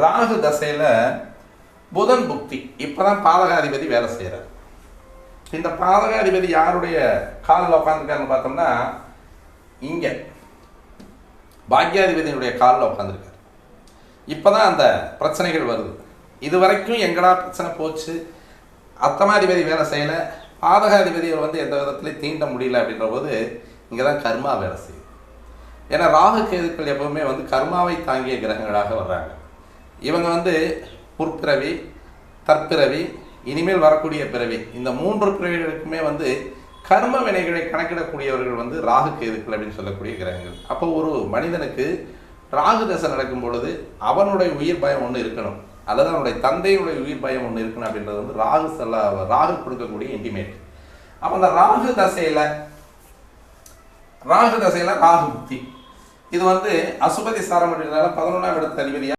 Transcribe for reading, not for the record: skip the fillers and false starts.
ராகு தசையில் புதன் புக்தி இப்போதான் பாதகாதிபதி வேலை செய்கிறார். இந்த பாதகாதிபதி யாருடைய காலில் உட்காந்துருக்காருன்னு பார்த்தோம்னா இங்கே பாக்யாதிபதியினுடைய காலில் உட்காந்துருக்காரு. இப்போ தான் அந்த பிரச்சனைகள் வருது. இது வரைக்கும் எங்கடா பிரச்சனை போச்சு, அத்தமாதிபதி வேலை செய்யலை, பாதகாதிபதியை எந்த விதத்துலையும் தீண்ட முடியல அப்படின்ற போது இங்கே தான் கர்மா வேலை செய்யுது. ஏன்னா ராகு கேதுக்கள் எப்பவுமே கர்மாவை தாங்கிய கிரகங்களாக வர்றாங்க. இவங்க முற்பிறவி, தற்பிறவி, இனிமேல் வரக்கூடிய பிறவி, இந்த 3 பிறவிகளுக்குமே கர்ம வினைகளை கணக்கிடக்கூடியவர்கள் ராகு கேதுக்கள் அப்படின்னு சொல்லக்கூடிய கிரகங்கள். அப்போ ஒரு மனிதனுக்கு ராகு தசை நடக்கும் பொழுது அவனுடைய உயிர் பயம் ஒன்று இருக்கணும், அல்லது அவனுடைய தந்தையுடைய உயிர் பயம் ஒன்று இருக்கணும் அப்படின்றது ராகு கொடுக்கக்கூடிய இன்டிமேட். அப்போ அந்த ராகு தசையில் ராகு புக்தி இது அசுபதி சாரம் அப்படின்றதால 11ஆம் இடத்து அதிபதியாக